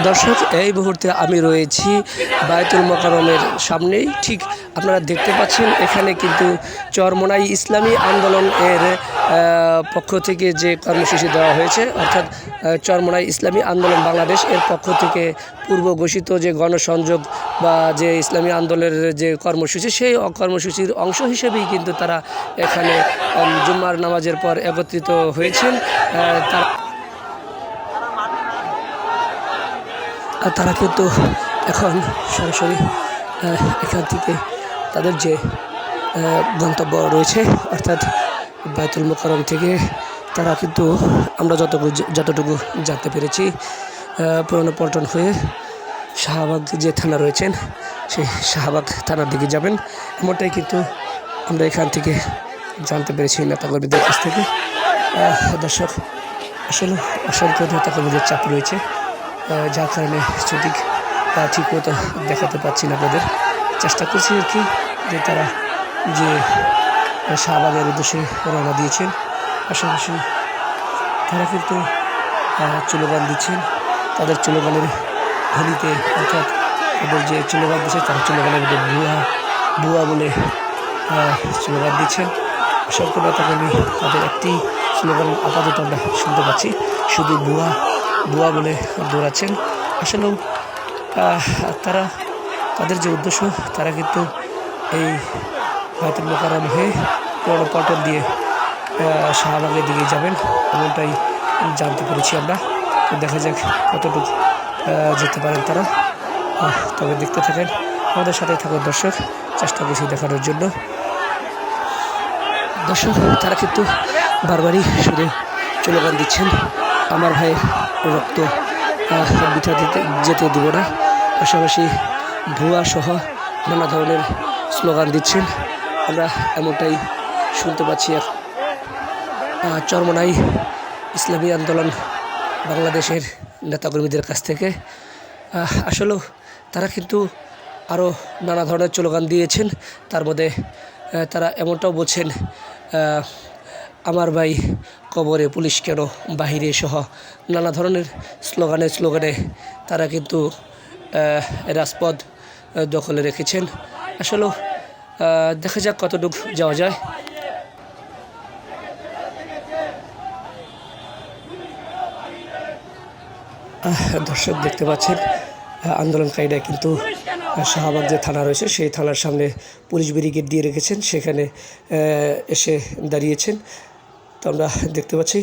দর্শক, এই মুহূর্তে আমি রয়েছি বায়তুল মোকাররমের সামনেই। ঠিক আপনারা দেখতে পাচ্ছেন এখানে কিন্তু চরমোনাই ইসলামী আন্দোলন এর পক্ষ থেকে যে কর্মসূচি দেওয়া হয়েছে, অর্থাৎ চরমোনাই ইসলামী আন্দোলন বাংলাদেশ এর পক্ষ থেকে পূর্ব ঘোষিত যে গণসংযোগ বা যে ইসলামী আন্দোলনের যে কর্মসূচি, সেই কর্মসূচির অংশ হিসেবেই কিন্তু তারা এখানে জুম্মার নামাজের পর একত্রিত হয়েছেন। তারা কিন্তু এখন সরাসরি এখান থেকে তাদের যে গন্তব্য রয়েছে, অর্থাৎ বায়তুল মোকাররম থেকে তারা কিন্তু আমরা যতটুকু জানতে পেরেছি পুরনো পল্টন হয়ে শাহবাগ যে থানা রয়েছেন সেই শাহবাগ থানার দিকে যাবেন, এমনটাই কিন্তু আমরা এখান থেকে জানতে পেরেছি নেতাকর্মীদের কাছ থেকে। দর্শক, আসলে অসংখ্য নেতাকর্মীদের চাপ রয়েছে, যার কারণে সঠিক ঠিক মতো দেখাতে পাচ্ছি না আপনাদের। চেষ্টা করছি আর কি যে তারা যে শাহবাগের উদ্দেশ্যে রওনা দিয়েছেন, পাশাপাশি তারা কিন্তু স্লোগান দিচ্ছেন। তাদের স্লোগানের ধ্বনিতে, অর্থাৎ তাদের যে স্লোগান দিচ্ছে তারা স্লোগানের মধ্যে বুয়া বলে স্লোগান দিচ্ছেন। অসংখ্য নেতাকর্মী তাদের একটি স্লোগান আপাতত আমরা শুনতে পাচ্ছি, শুধু বুয়া বলে দৌড়াচ্ছেন। আসলেও তাদের যে উদ্দেশ্য, তারা কিন্তু এই বায়তুল মোকাররম হয়ে পুরনো পল্টন দিয়ে শাহবাগের দিকে যাবেন, এমনটাই জানতে পেরেছি আমরা। তো দেখা যাক কতটুকু যেতে পারেন তারা। তবে দেখতে থাকেন, আমাদের সাথে থাকুন দর্শক, চেষ্টা করছি দেখানোর জন্য। দর্শক, তারা কিন্তু বারবারই শুধু স্লোগান দিচ্ছেন, আমার ভাইয়ের রক্ত বৃথা যেতে দেব না। পাশাপাশি ভুয়া সহ নানা ধরনের স্লোগান দিচ্ছেন, আমরা এমনটাই শুনতে পাচ্ছি। চরমোনাই ইসলামী আন্দোলন বাংলাদেশের নেতাকর্মীদের কাছ থেকে আসলেও তারা কিন্তু আরও নানা ধরনের স্লোগান দিয়েছেন। তার মধ্যে তারা এমনটাও বলছেন, আমার ভাই কবরে পুলিশ কেন বাহিরে সহ নানা ধরনের স্লোগানে তারা কিন্তু রাজপথ দখলে রেখেছেন। আসলেও দেখা যাক কতটুকু যাওয়া যায়। দর্শক, দেখতে পাচ্ছেন আন্দোলনকারীরা কিন্তু শাহবাগ যে থানা রয়েছে সেই থানার সামনে পুলিশ ব্যারিকেড দিয়ে রেখেছেন, সেখানে এসে দাঁড়িয়েছেন। তো আমরা দেখতে পাচ্ছি